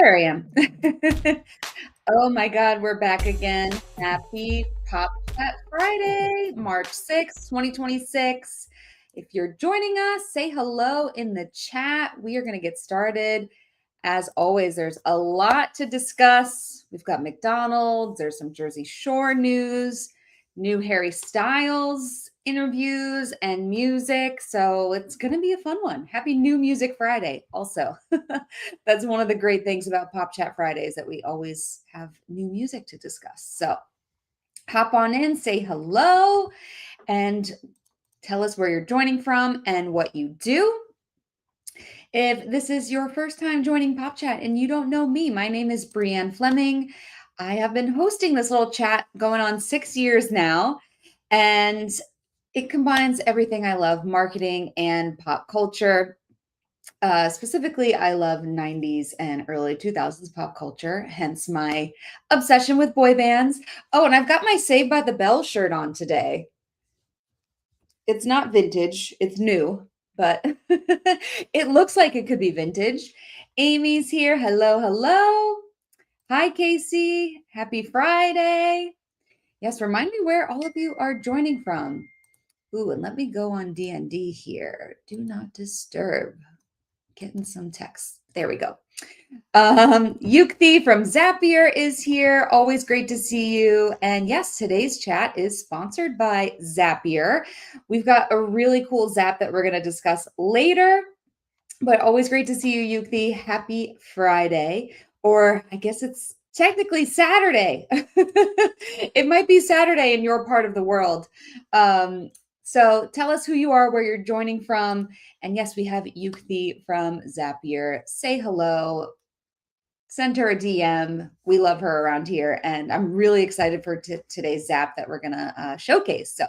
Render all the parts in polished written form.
There I am. Oh my God, we're back again. Happy Pop Chat Friday, March 6th, 2026. If you're joining us, say hello in the chat. We are going to get started. As always, there's a lot to discuss. We've got McDonald's, there's some Jersey Shore news, new Harry Styles interviews, and music. So it's going to be a fun one. Happy New Music Friday, also. That's one of the great things about Pop Chat Fridays that we always have new music to discuss. So hop on in, say hello, and tell us where you're joining from and what you do. If this is your first time joining Pop Chat and you don't know me, my name is Brianne Fleming. I have been hosting this little chat going on 6 years now, and it combines everything I love, marketing and pop culture. Specifically, I love 90s and early 2000s pop culture, hence my obsession with boy bands. Oh, and I've got my Saved by the Bell shirt on today. It's not vintage, it's new, but it looks like it could be vintage. Amy's here. Hello, hello. Hi, Casey. Happy Friday. Yes, remind me where all of you are joining from. Ooh, and let me go on D&D here. Do not disturb. Getting some text. There we go. Yukti from Zapier is here. Always great to see you. And yes, today's chat is sponsored by Zapier. We've got a really cool Zap that we're going to discuss later, but always great to see you, Yukti. Happy Friday. Or I guess it's technically Saturday. It might be Saturday in your part of the world. So tell us who you are, where you're joining from. And yes, we have Yukti from Zapier. Say hello. Send her a DM. We love her around here. And I'm really excited for today's Zap that we're going to showcase. So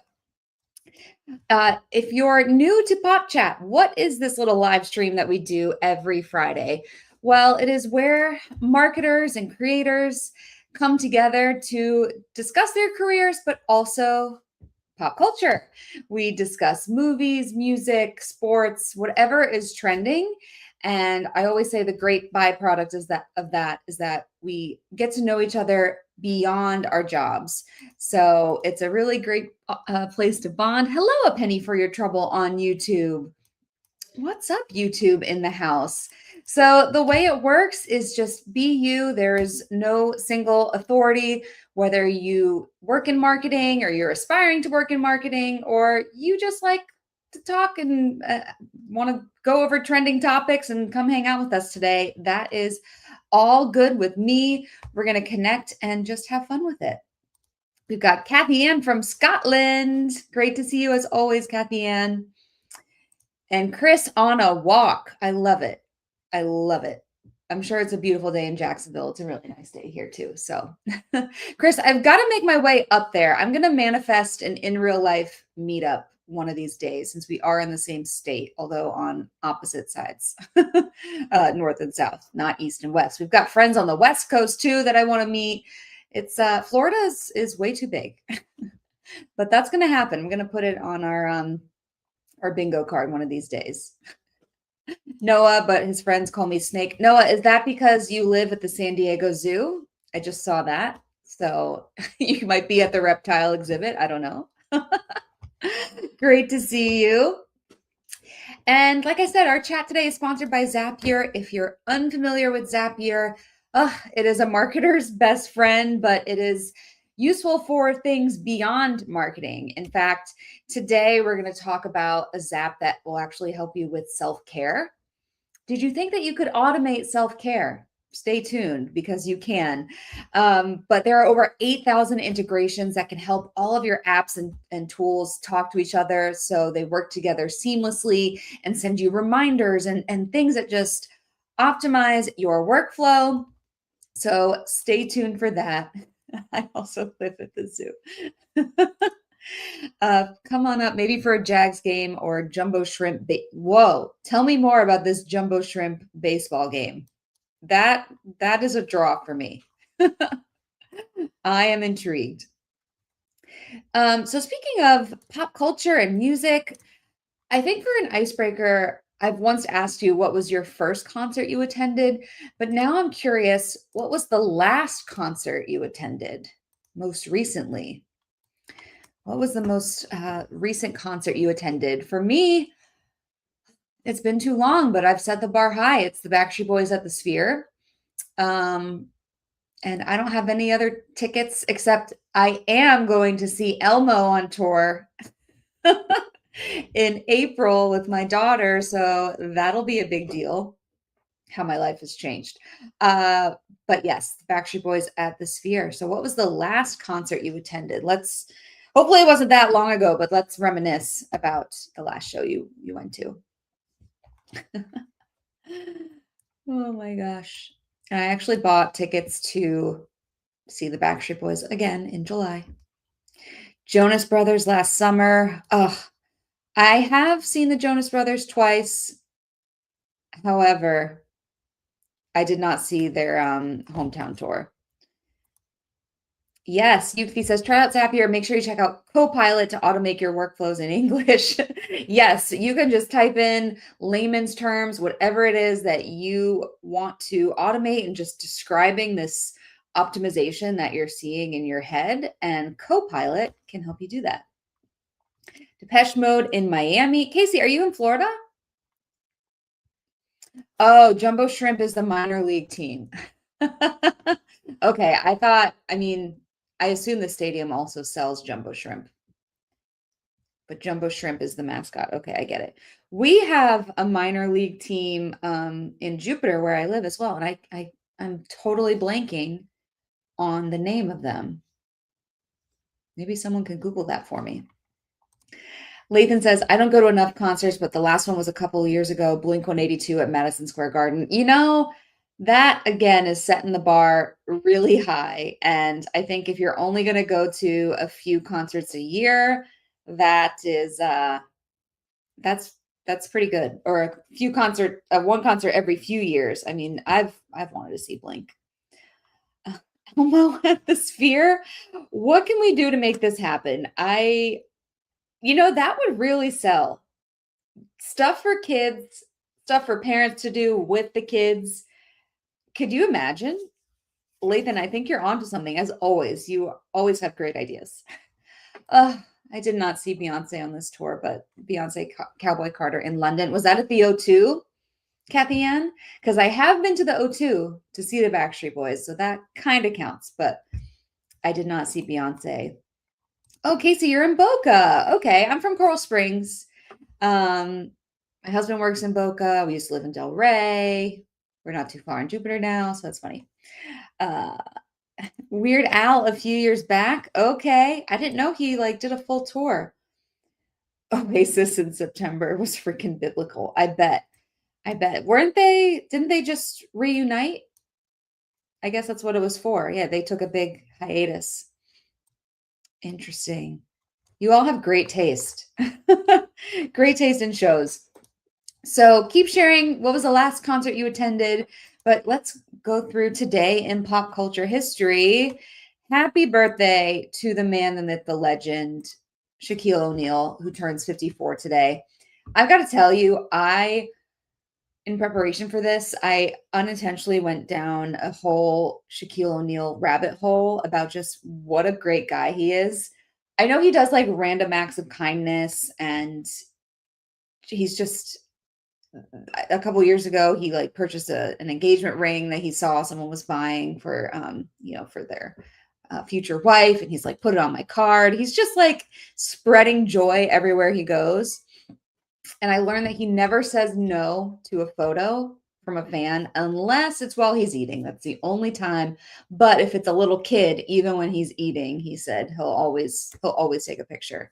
if you're new to Pop Chat, what is this little live stream that we do every Friday? Well, it is where marketers and creators come together to discuss their careers, but also pop culture. We discuss movies, music, sports, whatever is trending. And I always say the great byproduct is that we get to know each other beyond our jobs. So it's a really great place to bond. Hello, A Penny for Your Trouble on YouTube. What's up, YouTube in the house? So the way it works is just be you. There is no single authority, whether you work in marketing or you're aspiring to work in marketing, or you just like to talk and want to go over trending topics and come hang out with us today. That is all good with me. We're going to connect and just have fun with it. We've got Kathy Ann from Scotland. Great to see you as always, Kathy Ann. And Chris on a walk. I love it. I love it. I'm sure it's a beautiful day in Jacksonville. It's a really nice day here too. So Chris, I've got to make my way up there. I'm going to manifest an in real life meetup one of these days, since we are in the same state, although on opposite sides, north and south, not east and west. We've got friends on the West Coast too that I want to meet. It's Florida is way too big, but that's going to happen. I'm going to put it on our bingo card one of these days. Noah, but his friends call me Snake. Noah, is that because you live at the San Diego Zoo? I just saw that. So you might be at the reptile exhibit. I don't know. Great to see you. And like I said, our chat today is sponsored by Zapier. If you're unfamiliar with Zapier, it is a marketer's best friend, but it is useful for things beyond marketing. In fact, today we're going to talk about a Zap that will actually help you with self-care. Did you think that you could automate self-care? Stay tuned, because you can. But there are over 8,000 integrations that can help all of your apps and tools talk to each other so they work together seamlessly and send you reminders and things that just optimize your workflow. So stay tuned for that. I also live at the zoo. Come on up, maybe for a Jags game or jumbo shrimp. Whoa, tell me more about this jumbo shrimp baseball game. That is a draw for me. I am intrigued. So speaking of pop culture and music, I think for an icebreaker, I've once asked you what was your first concert you attended, but now I'm curious, what was the last concert you attended most recently? What was the most recent concert you attended? For me, it's been too long, but I've set the bar high. It's the Backstreet Boys at the Sphere. Um, and I don't have any other tickets except I am going to see Elmo on tour in April with my daughter. So that'll be a big deal. How my life has changed. But yes, the Backstreet Boys at the Sphere. So what was the last concert you attended? Hopefully it wasn't that long ago, but let's reminisce about the last show you went to. Oh my gosh. And I actually bought tickets to see the Backstreet Boys again in July. Jonas Brothers last summer. Ugh. I have seen the Jonas Brothers twice. However, I did not see their hometown tour. Yes, Yuki says, try out Zapier. Make sure you check out Copilot to automate your workflows in English. Yes, you can just type in layman's terms, whatever it is that you want to automate and just describing this optimization that you're seeing in your head, and Copilot can help you do that. Depeche Mode in Miami. Casey, are you in Florida? Oh, Jumbo Shrimp is the minor league team. Okay, I assume the stadium also sells Jumbo Shrimp, but Jumbo Shrimp is the mascot. Okay, I get it. We have a minor league team in Jupiter where I live as well, and I'm totally blanking on the name of them. Maybe someone can Google that for me. Lathan says, I don't go to enough concerts, but the last one was a couple of years ago, Blink-182 at Madison Square Garden. That again is setting the bar really high. And I think if you're only going to go to a few concerts a year, that's pretty good. Or one concert every few years. I mean, I've wanted to see Blink. Elmo at the Sphere. What can we do to make this happen? That would really sell. Stuff for kids, stuff for parents to do with the kids. Could you imagine? Lathan, I think you're onto something. As always, you always have great ideas. I did not see Beyonce on this tour, but Beyonce Cowboy Carter in London. Was that at the O2, Kathy Ann? Because I have been to the O2 to see the Backstreet Boys, so that kind of counts, but I did not see Beyonce. Oh, Casey, you're in Boca. Okay, I'm from Coral Springs. My husband works in Boca. We used to live in Del Rey. We're not too far in Jupiter now, so that's funny. Weird Al a few years back. Okay, I didn't know he did a full tour. Oasis in September was freaking biblical. I bet. Didn't they just reunite? I guess that's what it was for. Yeah, they took a big hiatus. Interesting. You all have great taste. Great taste in shows. So keep sharing what was the last concert you attended, but let's go through today in pop culture history. Happy birthday to the man, the myth, the legend, Shaquille O'Neal, who turns 54 today. I've got to tell you, in preparation for this, I unintentionally went down a whole Shaquille O'Neal rabbit hole about just what a great guy he is. I know he does random acts of kindness, and he's just, a couple years ago, he purchased an engagement ring that he saw someone was buying for, for their future wife. And he's put it on my card. He's just spreading joy everywhere he goes. And I learned that he never says no to a photo from a fan unless it's while he's eating. That's the only time. But if it's a little kid, even when he's eating, he said he'll always take a picture.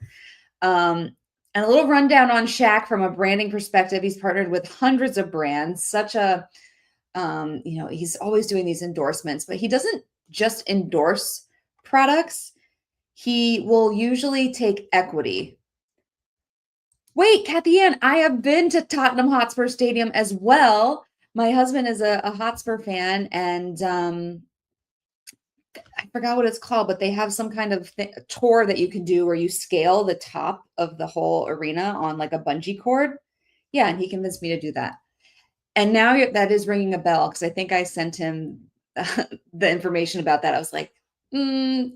And a little rundown on Shaq from a branding perspective. He's partnered with hundreds of brands. He's always doing these endorsements, but he doesn't just endorse products. He will usually take equity. Wait, Kathy Ann, I have been to Tottenham Hotspur Stadium as well. My husband is a Hotspur fan, and I forgot what it's called, but they have some kind of tour that you can do where you scale the top of the whole arena on a bungee cord. Yeah, and he convinced me to do that. And now that is ringing a bell because I think I sent him the information about that. I was like, do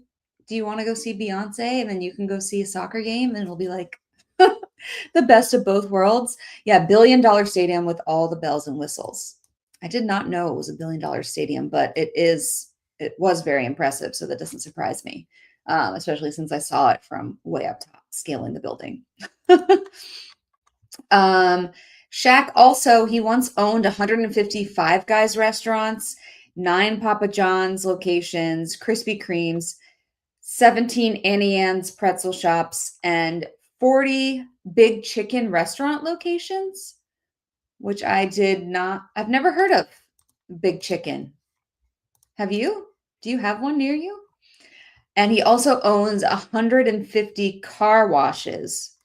you want to go see Beyonce? And then you can go see a soccer game and it'll be like the best of both worlds. Yeah, $1 billion stadium with all the bells and whistles. I did not know it was $1 billion stadium, but it was very impressive. So that doesn't surprise me, especially since I saw it from way up top, scaling the building. Shaq also, he once owned 150 Five Guys restaurants, 9 Papa John's locations, Krispy Kremes, 17 Annie Ann's pretzel shops, and 40 Big Chicken restaurant locations, which I've never heard of Big Chicken. Have you? Do you have one near you? And he also owns 150 car washes.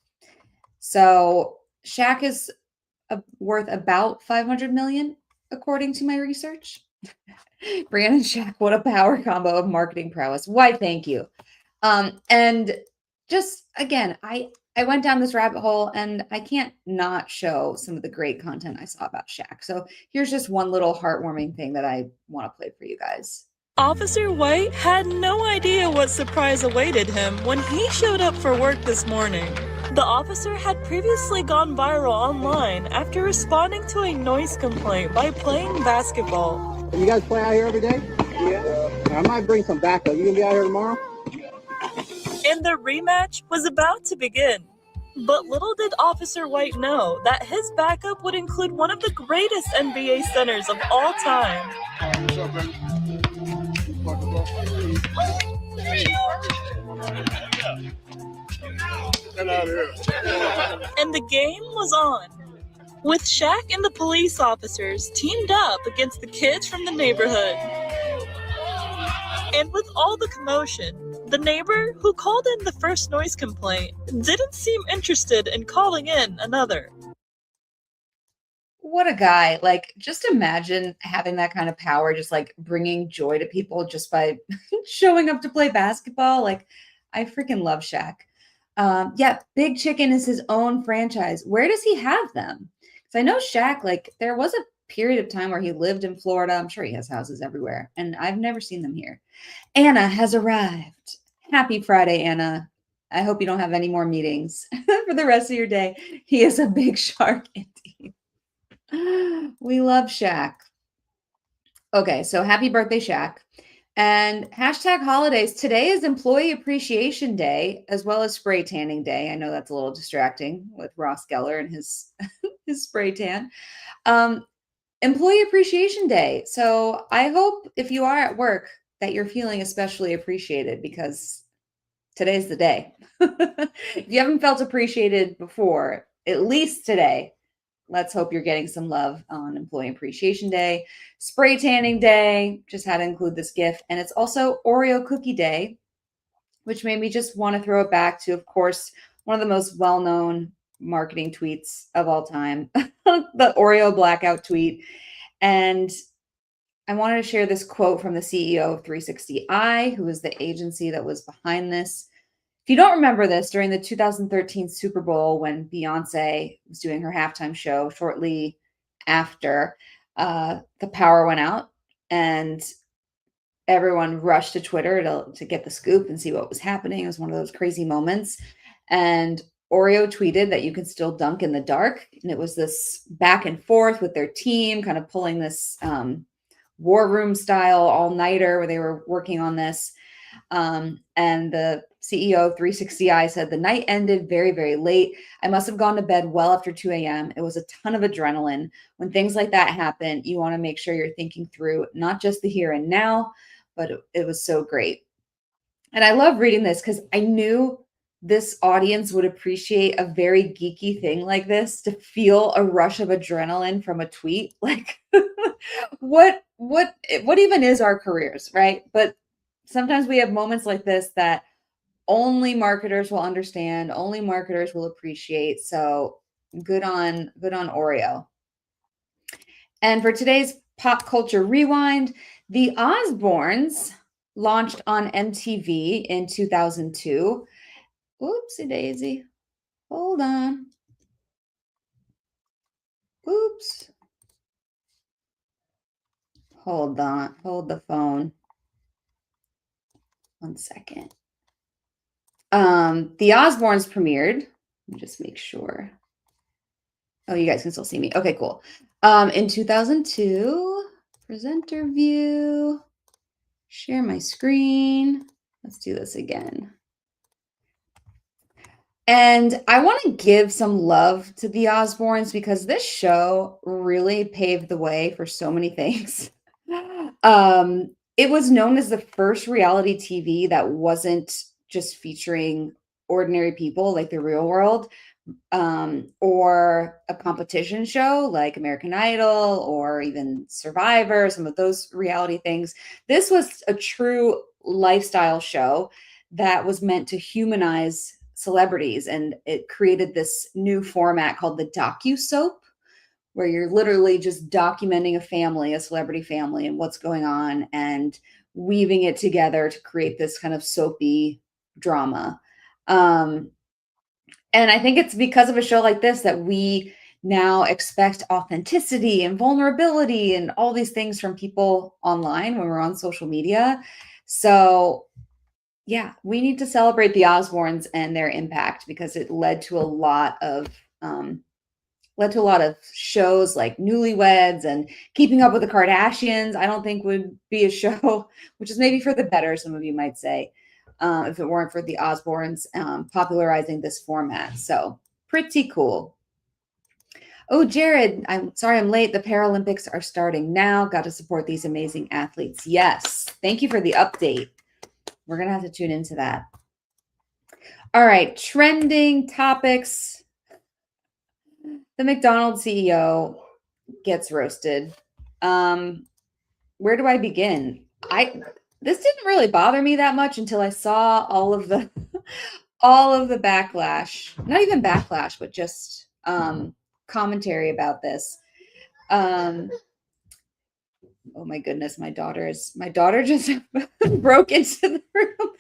So Shaq is worth about 500 million, according to my research. Brandon Shaq, what a power combo of marketing prowess. Why, thank you. And just again, I went down this rabbit hole and I can't not show some of the great content I saw about Shaq. So here's just one little heartwarming thing that I want to play for you guys. Officer White had no idea what surprise awaited him when he showed up for work this morning. The officer had previously gone viral online after responding to a noise complaint by playing basketball. You guys play out here every day? Yeah. I might bring some backup. You gonna be out here tomorrow? And the rematch was about to begin. But little did Officer White know that his backup would include one of the greatest NBA centers of all time. What's up, man? Get out of here. And the game was on. With Shaq and the police officers teamed up against the kids from the neighborhood. And with all the commotion, the neighbor who called in the first noise complaint didn't seem interested in calling in another. What a guy. Like, just imagine having that kind of power, just like bringing joy to people just by showing up to play basketball. Like, I freaking love Shaq. Yeah, Big Chicken is his own franchise. Where does he have them? Because I know Shaq, like, there was a period of time where he lived in Florida. I'm sure he has houses everywhere, and I've never seen them here. Anna has arrived. Happy Friday, Anna. I hope you don't have any more meetings for the rest of your day. He is a big shark indeed. We love Shaq. Okay, so happy birthday, Shaq. And hashtag holidays. Today is Employee Appreciation Day, as well as Spray Tanning Day. I know that's a little distracting with Ross Geller and his spray tan. Employee Appreciation Day. So I hope if you are at work that you're feeling especially appreciated because today's the day. If you haven't felt appreciated before, at least today, let's hope you're getting some love on Employee Appreciation Day. Spray Tanning Day, just had to include this GIF. And it's also Oreo Cookie Day, which made me just want to throw it back to, of course, one of the most well-known marketing tweets of all time, the Oreo blackout tweet. And I wanted to share this quote from the CEO of 360i, who is the agency that was behind this. If you don't remember this, during the 2013 Super Bowl, when Beyonce was doing her halftime show, shortly after the power went out and everyone rushed to Twitter to get the scoop and see what was happening. It was one of those crazy moments. And Oreo tweeted that you can still dunk in the dark. And it was this back and forth with their team, kind of pulling this war room style all-nighter where they were working on this. And the CEO of 360i said, the night ended very, very late. I must have gone to bed well after 2 a.m. It was a ton of adrenaline. When things like that happen, you want to make sure you're thinking through not just the here and now, but it was so great. And I love reading this because I knew this audience would appreciate a very geeky thing like this, to feel a rush of adrenaline from a tweet. Like, what even is our careers, right? But sometimes we have moments like this that only marketers will understand, only marketers will appreciate. So good on Oreo. And for today's pop culture rewind, the Osbournes launched on MTV in 2002. Oopsie daisy. Hold on. Oops. Hold on. Hold the phone. 1 second. The Osbournes premiered. Let me just make sure. Oh, you guys can still see me. Okay, cool. In 2002, presenter view, share my screen. Let's do this again. And I want to give some love to the Osbournes because this show really paved the way for so many things. It was known as the first reality TV that wasn't just featuring ordinary people like the real world, or a competition show like American Idol or even Survivor, some of those reality things. This was a true lifestyle show that was meant to humanize celebrities, and it created this new format called the docu-soap, where you're literally just documenting a family, a celebrity family, and what's going on and weaving it together to create this kind of soapy drama. And I think it's because of a show like this that we now expect authenticity and vulnerability and all these things from people online when we're on social media. So yeah, we need to celebrate the Osbournes and their impact because it led to a lot of shows like Newlyweds and Keeping Up with the Kardashians. I don't think would be a show, which is maybe for the better, some of you might say, if it weren't for the Osbournes popularizing this format. So pretty cool. Oh, Jared, I'm sorry I'm late. The Paralympics are starting now. Got to support these amazing athletes. Yes. Thank you for the update. We're going to have to tune into that. All right. Trending topics. The McDonald's CEO gets roasted. Where do I begin? This didn't really bother me that much until I saw all of the backlash. Not even backlash, but just commentary about this. Oh my goodness, my daughter just broke into the room.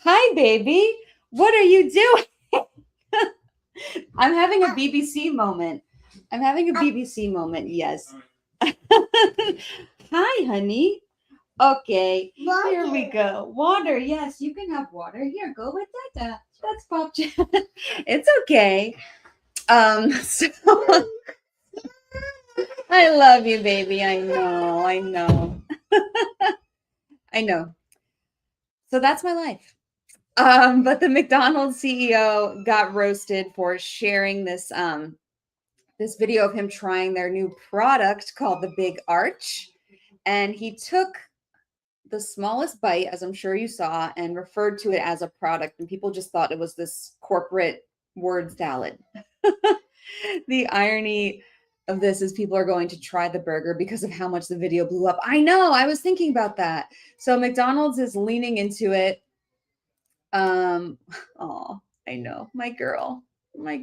Hi, baby. What are you doing? I'm having a BBC moment. Yes. Hi, honey. Okay, water. Here we go. Water. Yes, you can have water. Here, go with Dada. That's Pop Chat. It's okay. So I love you, baby. I know. I know. So that's my life. But the McDonald's CEO got roasted for sharing this this video of him trying their new product called the Big Arch. And he took the smallest bite, as I'm sure you saw, and referred to it as a product. And people just thought it was this corporate word salad. The irony of this is people are going to try the burger because of how much the video blew up. I know, I was thinking about that. So McDonald's is leaning into it. Oh, I know, my girl. I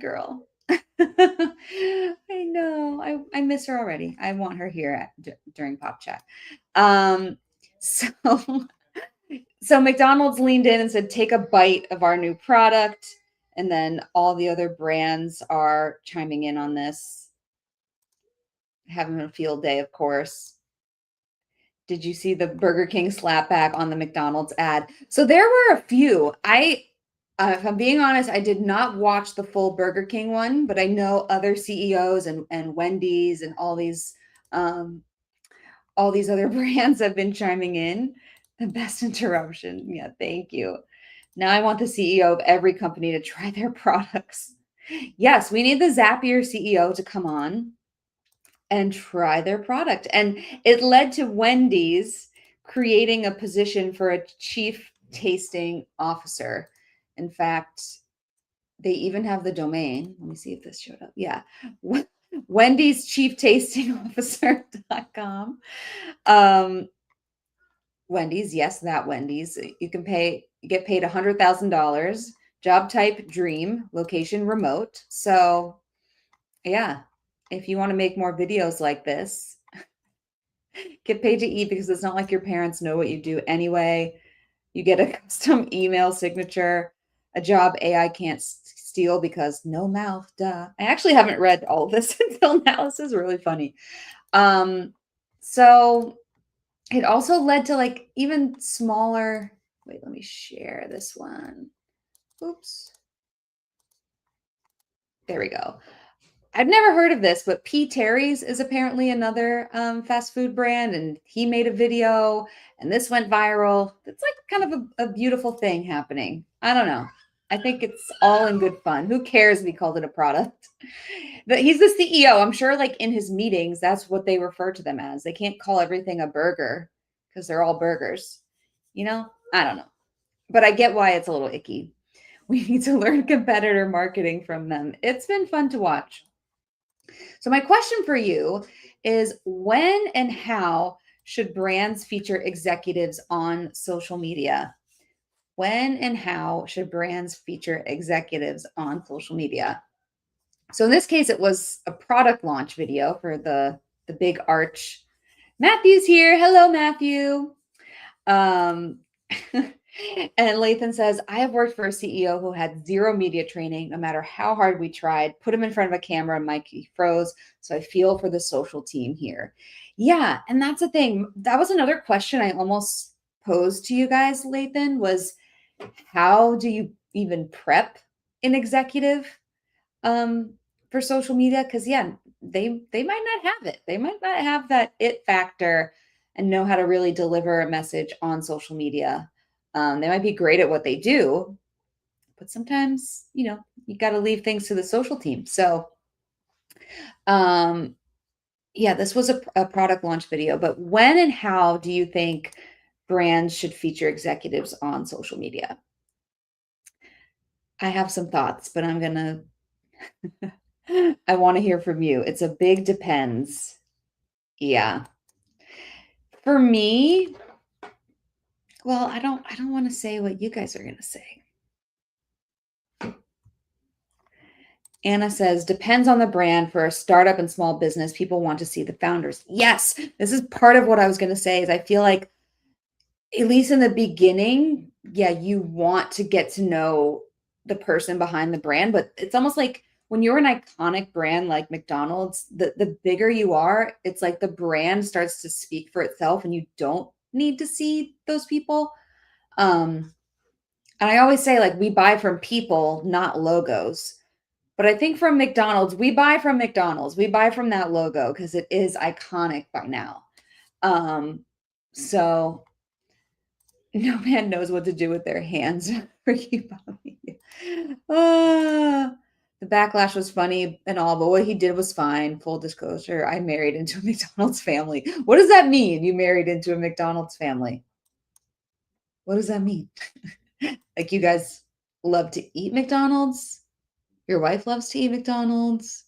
know. I miss her already. I want her here during Pop Chat. So McDonald's leaned in and said, take a bite of our new product. And then all the other brands are chiming in on this. Having a field day, of course. Did you see the Burger King slapback on the McDonald's ad? So there were a few. If I'm being honest, I did not watch the full Burger King one, but I know other CEOs and Wendy's and all these other brands have been chiming in. The best interruption. Yeah, thank you. Now I want the CEO of every company to try their products. Yes, we need the Zapier CEO to come on and try their product. And it led to Wendy's creating a position for a chief tasting officer. In fact, they even have the domain. Let me see if this showed up. Yeah. Wendy's chief tasting officer.com. Wendy's, yes, that Wendy's. You get paid $100,000. Job type dream, location remote. So yeah, if you want to make more videos like this, get paid to eat because it's not like your parents know what you do anyway. You get a custom email signature, a job AI can't steal because no mouth, duh. I actually haven't read all of this until now. This is really funny. So it also led to like even smaller, wait, let me share this one. Oops. There we go. I've never heard of this, but P. Terry's is apparently another fast food brand, and he made a video, and this went viral. It's like kind of a beautiful thing happening. I don't know. I think it's all in good fun. Who cares if he called it a product? He's the CEO. I'm sure, like in his meetings, that's what they refer to them as. They can't call everything a burger because they're all burgers. You know, I don't know, but I get why it's a little icky. We need to learn competitor marketing from them. It's been fun to watch. So my question for you is, when and how should brands feature executives on social media? When and how should brands feature executives on social media? So in this case, it was a product launch video for the big arch. Matthew's here. Hello, Matthew. And Lathan says, I have worked for a CEO who had zero media training. No matter how hard we tried, put him in front of a camera and mic, he froze. So I feel for the social team here. Yeah. And that's the thing. That was another question I almost posed to you guys, Lathan, was how do you even prep an executive for social media? Because yeah, they might not have it. They might not have that it factor and know how to really deliver a message on social media. They might be great at what they do, but sometimes, you know, you got to leave things to the social team. So, yeah, this was a product launch video, but when and how do you think brands should feature executives on social media? I have some thoughts, but I'm going to, I want to hear from you. It's a big depends. Yeah. For me, well, I don't want to say what you guys are going to say. Anna says, depends on the brand. For a startup and small business, people want to see the founders. Yes, this is part of what I was going to say is I feel like, at least in the beginning, yeah, you want to get to know the person behind the brand, but it's almost like when you're an iconic brand like McDonald's, the bigger you are, it's like the brand starts to speak for itself and you don't need to see those people. And I always say, like, we buy from people, not logos. But I think from McDonald's, we buy from McDonald's. We buy from that logo because it is iconic by now. So no man knows what to do with their hands. The backlash was funny and all, but what he did was fine. Full disclosure, I married into a McDonald's family. What does that mean? You married into a McDonald's family? What does that mean? Like, you guys love to eat McDonald's? Your wife loves to eat McDonald's?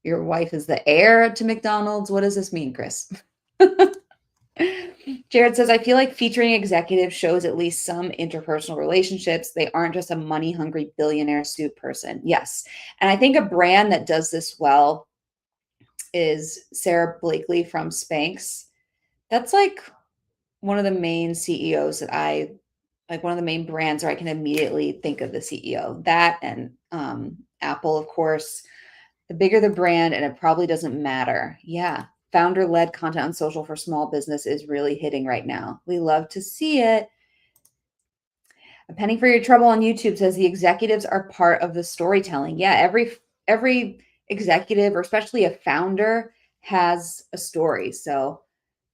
Your wife is the heir to McDonald's? What does this mean, Chris? Jared says, I feel like featuring executives shows at least some interpersonal relationships. They aren't just a money-hungry billionaire suit person. Yes. And I think a brand that does this well is Sarah Blakely from Spanx. That's like one of the main CEOs that I like, one of the main brands where I can immediately think of the CEO. That and Apple, of course. The bigger the brand, and it probably doesn't matter. Yeah. Founder-led content on social for small business is really hitting right now. We love to see it. A penny for your trouble on YouTube says the executives are part of the storytelling. Yeah, every executive, or especially a founder, has a story. So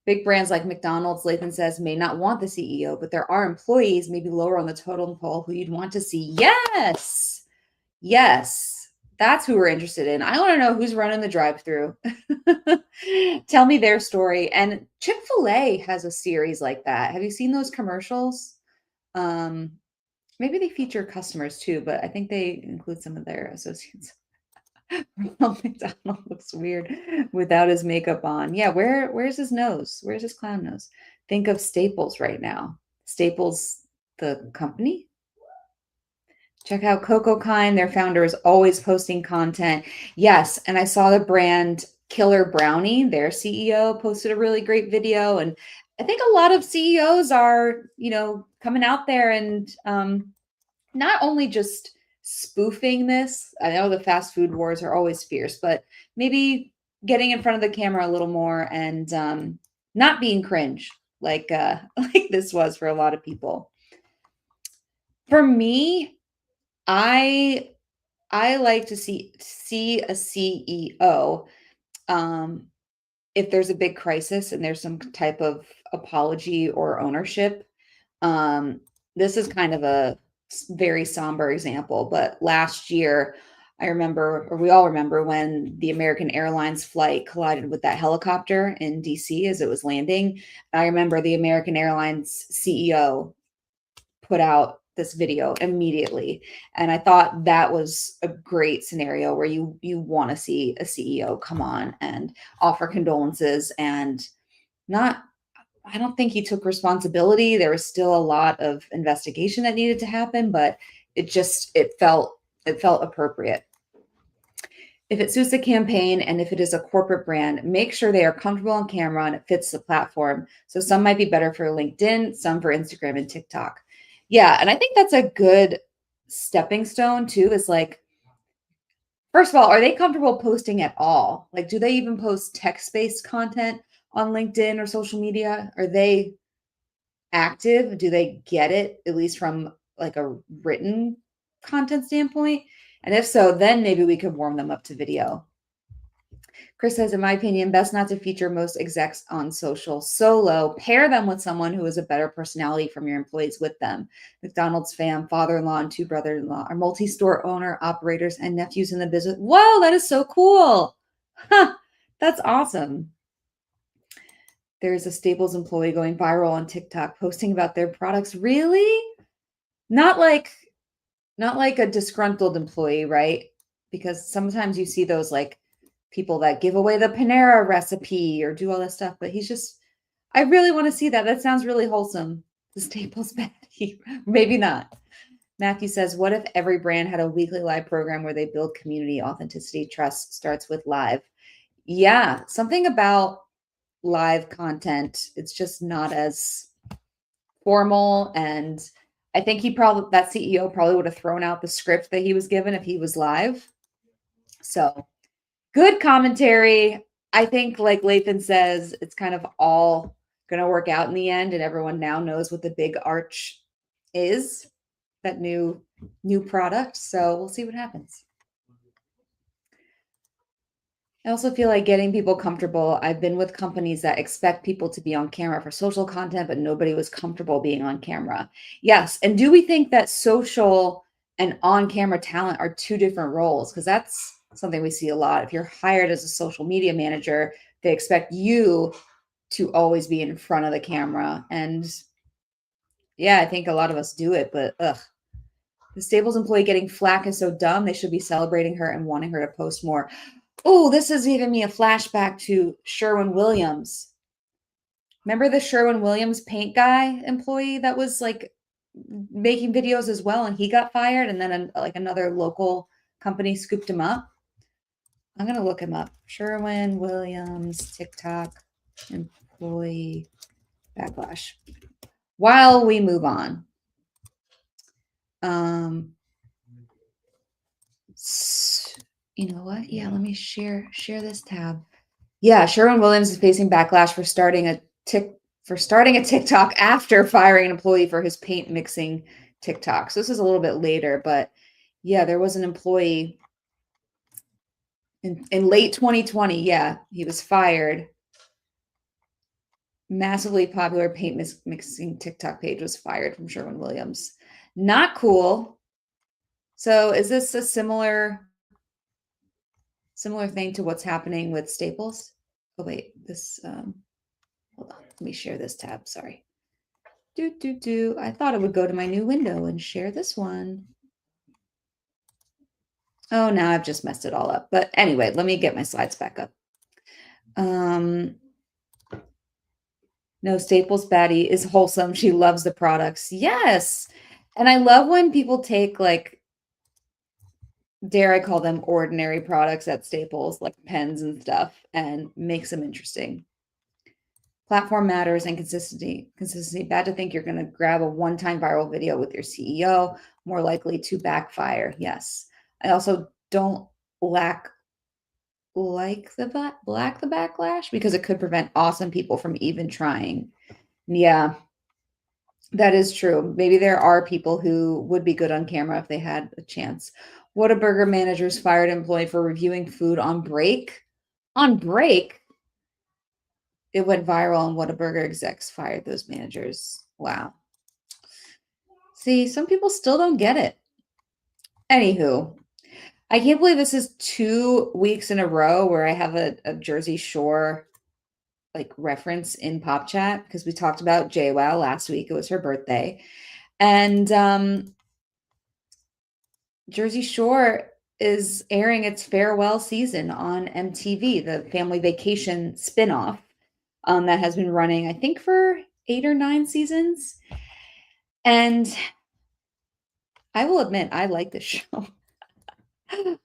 big brands like McDonald's, Lathan says, may not want the CEO, but there are employees maybe lower on the totem pole who you'd want to see. Yes. Yes. That's who we're interested in. I want to know who's running the drive-through. Tell me their story. And Chick-fil-A has a series like that. Have you seen those commercials? Maybe they feature customers too, but I think they include some of their associates. Ronald McDonald looks weird without his makeup on. Yeah, where's his nose? Where's his clown nose? Think of Staples right now. Staples, the company. Check out Coco Kind. Their founder is always posting content. Yes, and I saw the brand Killer Brownie, their CEO, posted a really great video. And I think a lot of CEOs are, coming out there and not only just spoofing this. I know the fast food wars are always fierce, but maybe getting in front of the camera a little more and not being cringe like like this was for a lot of people. For me, I like to see a CEO if there's a big crisis and there's some type of apology or ownership. Um, this is kind of a very somber example, but last year, I remember, or we all remember, when the American Airlines flight collided with that helicopter in DC as it was landing. I remember the American Airlines CEO put out this video immediately, and I thought that was a great scenario where you want to see a CEO come on and offer condolences and not. I don't think he took responsibility. There was still a lot of investigation that needed to happen, but it felt appropriate. If it suits the campaign and if it is a corporate brand, make sure they are comfortable on camera and it fits the platform. So some might be better for LinkedIn, some for Instagram and TikTok. Yeah, and I think that's a good stepping stone too, is like, first of all, are they comfortable posting at all? Like, do they even post text-based content on LinkedIn or social media? Are they active? Do they get it, at least from like a written content standpoint? And if so, then maybe we could warm them up to video. Chris says, in my opinion, best not to feature most execs on social solo. Pair them with someone who is a better personality from your employees with them. McDonald's fam, father-in-law, and two brother-in-law are multi-store owner, operators, and nephews in the business. Whoa, that is so cool. Huh, that's awesome. There's a Staples employee going viral on TikTok posting about their products. Really? Not like a disgruntled employee, right? Because sometimes you see those like people that give away the Panera recipe or do all this stuff, but he's just, I really want to see that. That sounds really wholesome. The Staples baddie. Maybe not. Matthew says, what if every brand had a weekly live program where they build community, authenticity, trust starts with live? Yeah, something about live content. It's just not as formal. And I think that CEO probably would have thrown out the script that he was given if he was live. So good commentary. I think, like Lathan says, it's kind of all going to work out in the end. And everyone now knows what the big arch is, that new product. So we'll see what happens. I also feel like getting people comfortable. I've been with companies that expect people to be on camera for social content, but nobody was comfortable being on camera. Yes. And do we think that social and on-camera talent are two different roles? Because that's something we see a lot. If you're hired as a social media manager, they expect you to always be in front of the camera. And yeah, I think a lot of us do it, but the Staples employee getting flack is so dumb. They should be celebrating her and wanting her to post more. Oh, this is giving me a flashback to Sherwin-Williams. Remember the Sherwin-Williams paint guy employee that was like making videos as well, and he got fired, and then like another local company scooped him up? I'm going to look him up. Sherwin-Williams TikTok employee backlash. While we move on. You know what? Yeah, let me share this tab. Yeah, Sherwin-Williams is facing backlash for starting a TikTok after firing an employee for his paint mixing TikTok. So this is a little bit later, but yeah, there was an employee in late 2020. Yeah, he was fired. Massively popular paint mixing TikTok page was fired from Sherwin-Williams. Not cool. So is this a similar thing to what's happening with Staples? Oh wait, this hold on. Let me share this tab. Sorry. I thought it would go to my new window and share this one. Oh, now I've just messed it all up. But anyway, let me get my slides back up. No, Staples baddie is wholesome. She loves the products. Yes. And I love when people take, like, dare I call them ordinary products at Staples, like pens and stuff, and makes them interesting. Platform matters and consistency. Consistency. Bad to think you're going to grab a one-time viral video with your CEO. More likely to backfire. Yes. I also don't lack like the backlash because it could prevent awesome people from even trying. Yeah, that is true. Maybe there are people who would be good on camera if they had a chance. Whataburger managers fired employee for reviewing food on break. On break, it went viral, and Whataburger execs fired those managers. Wow. See, some people still don't get it. Anywho, I can't believe this is 2 weeks in a row where I have a Jersey Shore like reference in Pop Chat because we talked about JWoww last week. It was her birthday. And Jersey Shore is airing its farewell season on MTV, the family vacation spinoff that has been running, I think, for 8 or 9 seasons. And I will admit, I like this show.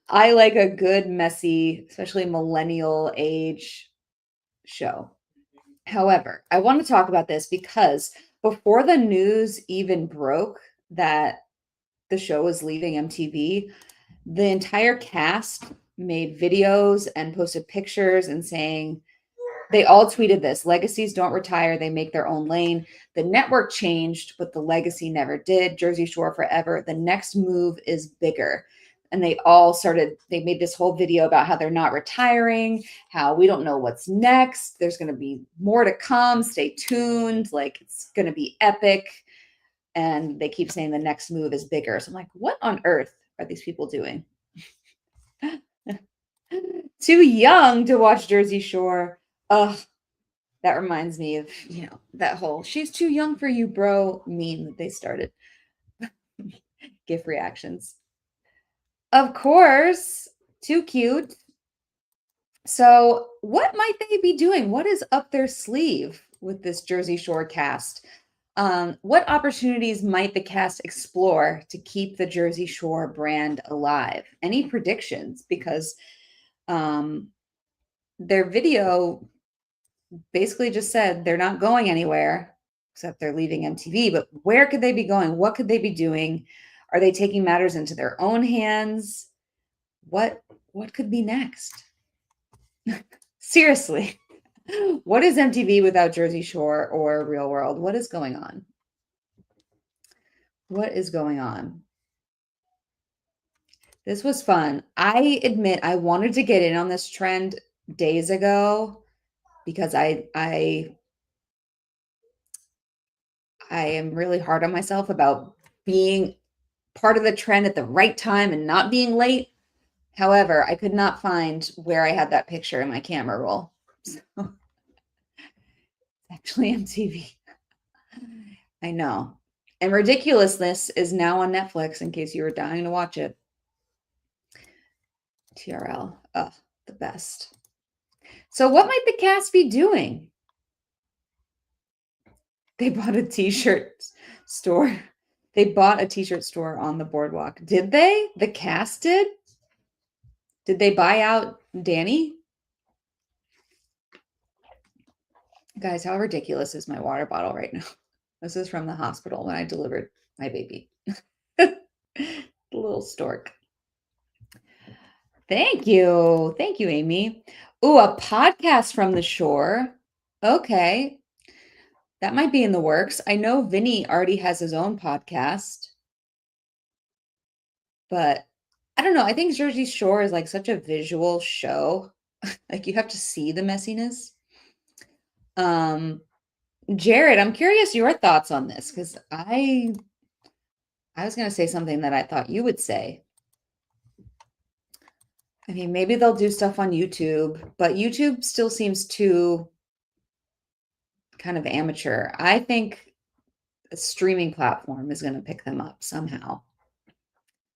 I like a good, messy, especially millennial age show. However, I want to talk about this because before the news even broke that the show was leaving MTV, the entire cast made videos and posted pictures and saying, they all tweeted this: legacies don't retire, they make their own lane. The network changed, but the legacy never did. Jersey Shore forever. The next move is bigger. And they made this whole video about how they're not retiring, how we don't know what's next. There's going to be more to come. Stay tuned. Like, it's going to be epic. And they keep saying the next move is bigger. So I'm like, what on earth are these people doing? Too young to watch Jersey Shore. Ugh, that reminds me of, that whole "she's too young for you, bro" meme that they started. GIF reactions. Of course, too cute. So what might they be doing? What is up their sleeve with this Jersey Shore cast? What opportunities might the cast explore to keep the Jersey Shore brand alive? Any predictions? Because their video basically just said they're not going anywhere, except they're leaving MTV. But where could they be going? What could they be doing? Are they taking matters into their own hands? What could be next? Seriously, what is MTV without Jersey Shore or Real World? What is going on? What is going on? This was fun. I admit I wanted to get in on this trend days ago because I am really hard on myself about being part of the trend at the right time and not being late. However, I could not find where I had that picture in my camera roll. So it's actually MTV. I know. And Ridiculousness is now on Netflix in case you were dying to watch it. TRL. Oh, the best. So what might the cast be doing? They bought a t-shirt store. They bought a t-shirt store on the boardwalk. Did they? The cast did? Did they buy out Danny? Guys, how ridiculous is my water bottle right now? This is from the hospital when I delivered my baby. The little stork. Thank you. Thank you, Amy. Ooh, a podcast from the shore. Okay. That might be in the works. I know Vinny already has his own podcast. But I don't know. I think Jersey Shore is like such a visual show. Like, you have to see the messiness. Jared, I'm curious your thoughts on this because I was going to say something that I thought you would say. I mean, maybe they'll do stuff on YouTube, but YouTube still seems too kind of amateur. I think a streaming platform is going to pick them up somehow.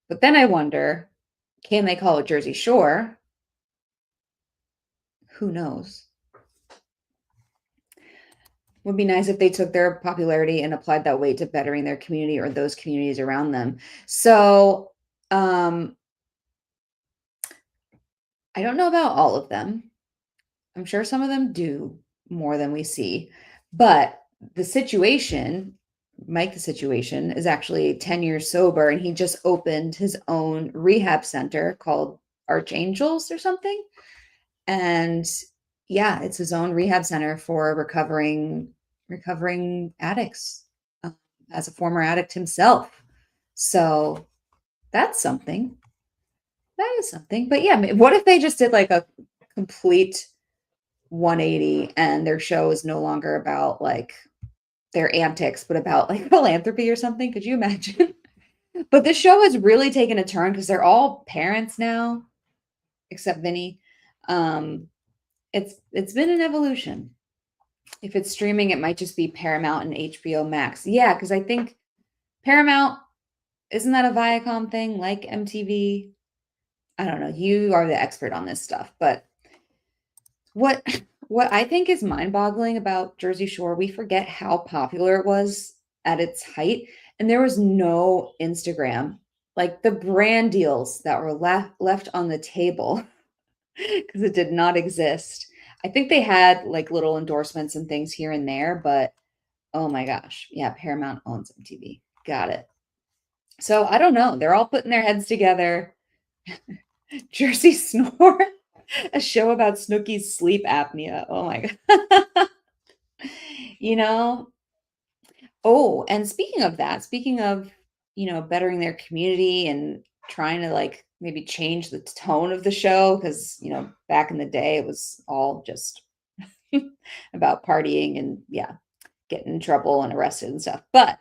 But then I wonder, can they call it Jersey Shore? Who knows? Would be nice if they took their popularity and applied that weight to bettering their community or those communities around them. So I don't know about all of them. I'm sure some of them do more than we see. But the situation, Mike, the situation is actually 10 years sober, and he just opened his own rehab center called Archangels or something. And yeah, it's his own rehab center for recovering addicts, as a former addict himself. So that's something. That is something. But yeah, what if they just did like a complete 180 and their show is no longer about like their antics, but about like philanthropy or something? Could you imagine? But the show has really taken a turn because they're all parents now, except Vinny. It's been an evolution. If it's streaming, it might just be Paramount and HBO Max. Yeah, because I think Paramount, isn't that a Viacom thing like MTV? I don't know. You are the expert on this stuff, but what I think is mind-boggling about Jersey Shore, we forget how popular it was at its height, and there was no Instagram. Like the brand deals that were left on the table because it did not exist. I think they had like little endorsements and things here and there, but oh my gosh. Yeah, Paramount owns MTV. Got it. So I don't know. They're all putting their heads together. Jersey Snore, a show about Snooki's sleep apnea. Oh my God. You know, oh, and speaking of, bettering their community and trying to like maybe change the tone of the show, because, back in the day it was all just about partying and yeah, getting in trouble and arrested and stuff. But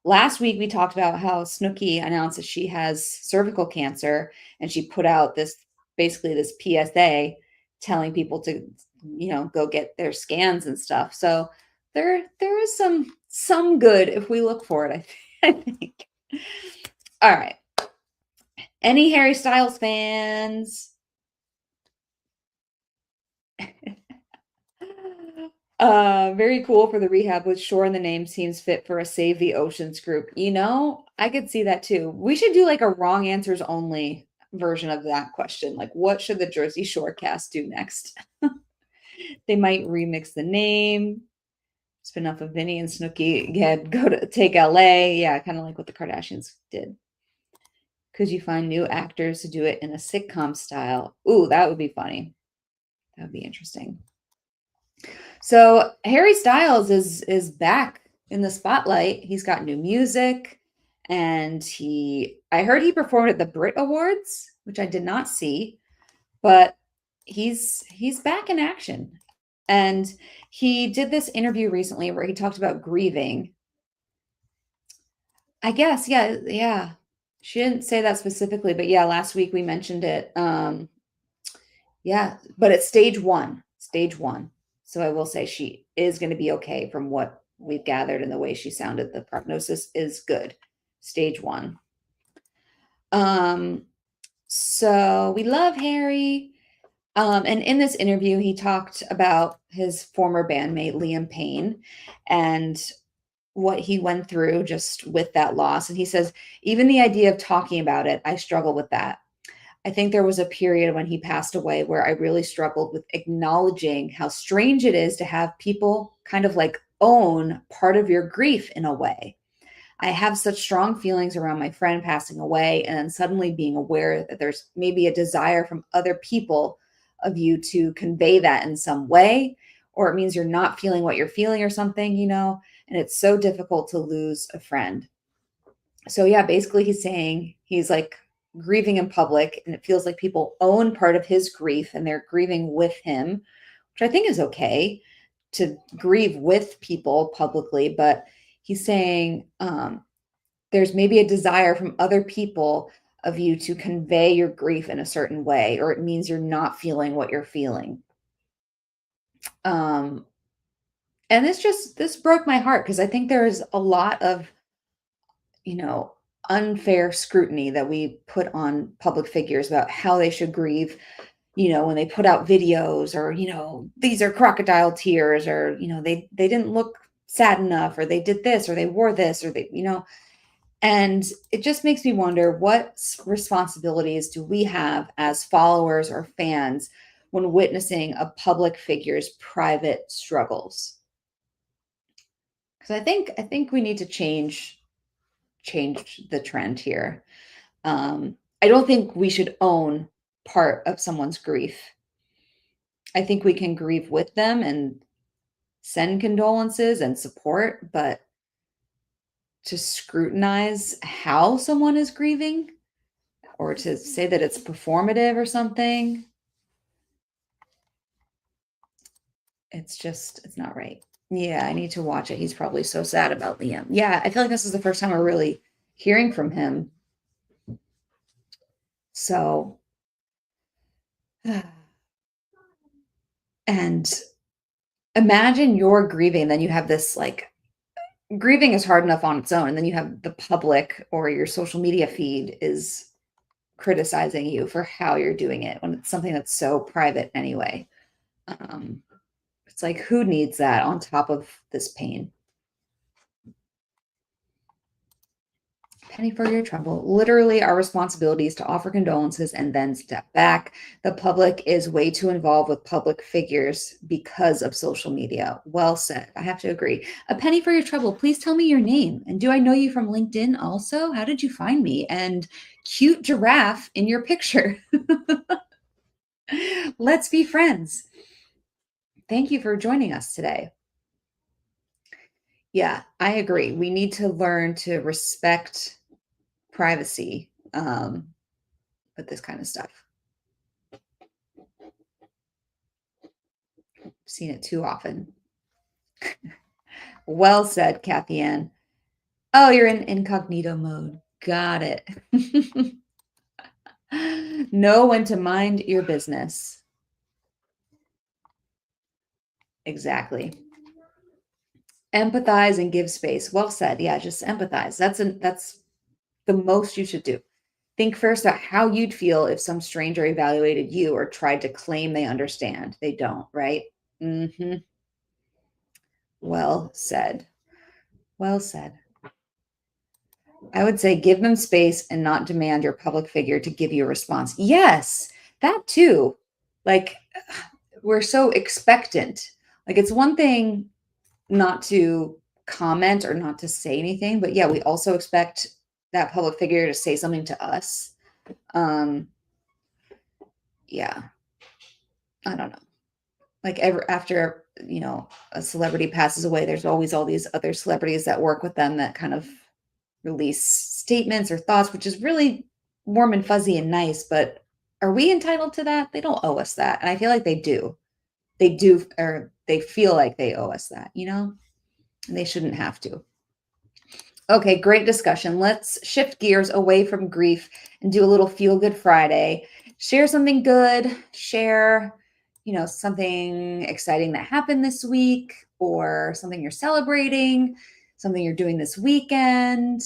last week we talked about how Snooki announced that she has cervical cancer, and she put out this PSA telling people to, go get their scans and stuff. So there is some good if we look for it, I think. All right. Any Harry Styles fans? Very cool for the rehab with Shore in the name, seems fit for a Save the Oceans group. I could see that too. We should do like a wrong answers only version of that question. Like, what should the Jersey Shore cast do next? They might remix the name. Spin off of Vinny and Snooki. Yeah, go to take LA. Yeah, kind of like what the Kardashians did. Could you find new actors to do it in a sitcom style? Ooh, that would be funny. That would be interesting. So Harry Styles is back in the spotlight. He's got new music, and I heard he performed at the Brit Awards, which I did not see, but he's back in action. And he did this interview recently where he talked about grieving. I guess, yeah. She didn't say that specifically, but yeah, last week we mentioned it. Yeah, but it's stage one. So I will say she is going to be okay from what we've gathered and the way she sounded. The prognosis is good. Stage 1. So we love Harry. And in this interview, he talked about his former bandmate, Liam Payne, and what he went through just with that loss. And he says, even the idea of talking about it, I struggle with that. I think there was a period when he passed away where I really struggled with acknowledging how strange it is to have people kind of like own part of your grief in a way. I have such strong feelings around my friend passing away, and then suddenly being aware that there's maybe a desire from other people of you to convey that in some way, or it means you're not feeling what you're feeling or something, and it's so difficult to lose a friend. So yeah, basically he's saying he's like grieving in public, and it feels like people own part of his grief and they're grieving with him, which I think is okay to grieve with people publicly. But he's saying there's maybe a desire from other people of you to convey your grief in a certain way, or it means you're not feeling what you're feeling. And this broke my heart, because I think there's a lot of, unfair scrutiny that we put on public figures about how they should grieve, when they put out videos, or, these are crocodile tears, or, they didn't look sad enough, or they did this, or they wore this, or they, and it just makes me wonder, what responsibilities do we have as followers or fans when witnessing a public figure's private struggles? Because I think we need to change the trend here. I don't think we should own part of someone's grief. I think we can grieve with them and send condolences and support, but to scrutinize how someone is grieving or to say that it's performative or something, it's not right. Yeah, I need to watch it. He's probably so sad about Liam. Yeah, I feel like this is the first time we're really hearing from him. So, and imagine you're grieving, then you have this like grieving is hard enough on its own, and then you have the public or your social media feed is criticizing you for how you're doing it when it's something that's so private anyway. It's like, who needs that on top of this pain? Penny for your trouble. Literally, our responsibility is to offer condolences and then step back. The public is way too involved with public figures because of social media. Well said. I have to agree. A penny for your trouble. Please tell me your name. And do I know you from LinkedIn also? How did you find me? And cute giraffe in your picture. Let's be friends. Thank you for joining us today. Yeah, I agree. We need to learn to respect privacy with this kind of stuff. Seen it too often. Well said, Kathy Ann. Oh, you're in incognito mode. Got it. Know when to mind your business. Exactly. Empathize and give space. Well said. Yeah, just empathize. That's the most you should do. Think first about how you'd feel if some stranger evaluated you or tried to claim they understand. They don't, right? Mm-hmm. Well said. Well said. I would say give them space and not demand your public figure to give you a response. Yes, that too. Like, we're so expectant. Like, it's one thing not to comment or not to say anything, but yeah, we also expect that public figure to say something to us. Yeah, I don't know. Like after, a celebrity passes away, there's always all these other celebrities that work with them that kind of release statements or thoughts, which is really warm and fuzzy and nice, but are we entitled to that? They don't owe us that. And I feel like they do. They do, or they feel like they owe us that, and they shouldn't have to. Okay, great discussion. Let's shift gears away from grief and do a little feel good Friday. Share something good, share, something exciting that happened this week or something you're celebrating, something you're doing this weekend.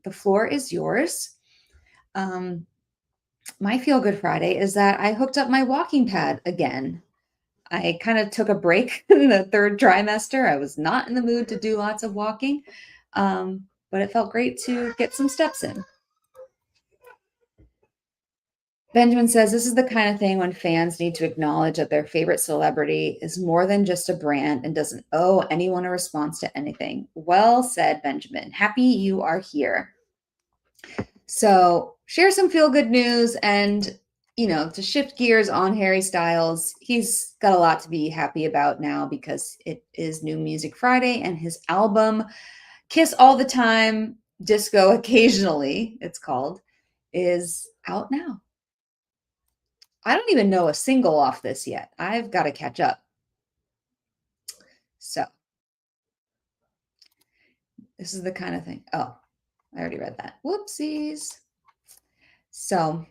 The floor is yours. My feel good Friday is that I hooked up my walking pad again. I kind of took a break in the third trimester. I was not in the mood to do lots of walking, but it felt great to get some steps in. Benjamin says, this is the kind of thing when fans need to acknowledge that their favorite celebrity is more than just a brand and doesn't owe anyone a response to anything. Well said, Benjamin. Happy you are here. So share some feel-good news and, to shift gears on Harry Styles. He's got a lot to be happy about now because it is New Music Friday and his album, Kiss All the Time, Disco Occasionally, it's called, is out now. I don't even know a single off this yet. I've got to catch up. So this is the kind of thing. Oh, I already read that. Whoopsies. So,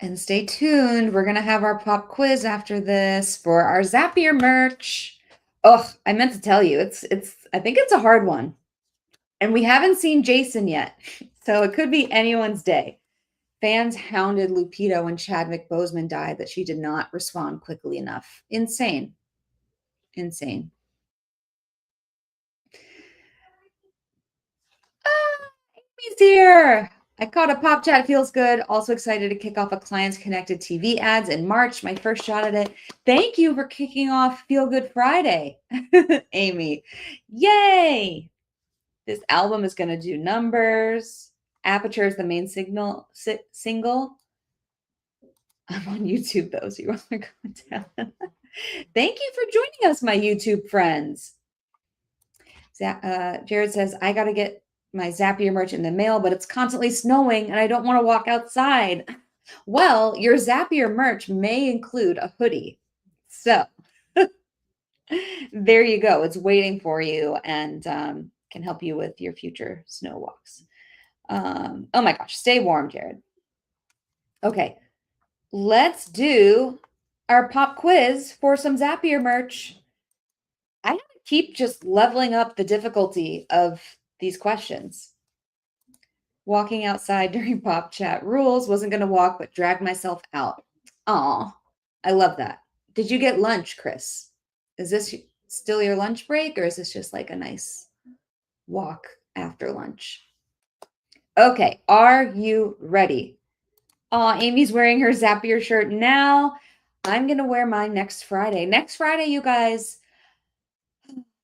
and stay tuned. We're going to have our pop quiz after this for our Zapier merch. Oh, I meant to tell you, I think it's a hard one. And we haven't seen Jason yet. So it could be anyone's day. Fans hounded Lupita when Chadwick Boseman died that she did not respond quickly enough. Insane. Insane. Amy's here. I caught a pop chat. Feels good. Also excited to kick off a client's connected TV ads in March. My first shot at it. Thank you for kicking off Feel Good Friday, Amy. Yay. This album is going to do numbers. Aperture is the main single. I'm on YouTube, though, so you want to go down. Thank you for joining us, my YouTube friends. Jared says, I got to get my Zapier merch in the mail, but it's constantly snowing and I don't want to walk outside. Well, your Zapier merch may include a hoodie. So there you go. It's waiting for you and can help you with your future snow walks. Oh my gosh. Stay warm, Jared. Okay. Let's do our pop quiz for some Zapier merch. I have to keep just leveling up the difficulty of these questions. Walking outside during pop chat rules. Wasn't going to walk, but dragged myself out. Aw, I love that. Did you get lunch, Chris? Is this still your lunch break, or is this just like a nice walk after lunch? Okay, are you ready? Aw, Amy's wearing her Zapier shirt now. I'm going to wear mine next Friday. Next Friday, you guys,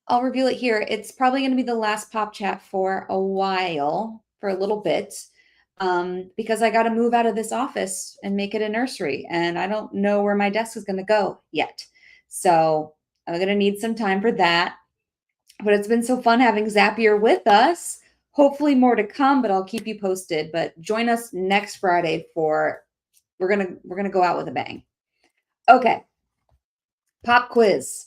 I'll reveal it here. It's probably going to be the last pop chat for a while, for a little bit, because I got to move out of this office and make it a nursery. And I don't know where my desk is going to go yet. So I'm going to need some time for that. But it's been so fun having Zapier with us. Hopefully more to come, but I'll keep you posted. But join us next Friday for, we're gonna go out with a bang. Okay. Pop quiz.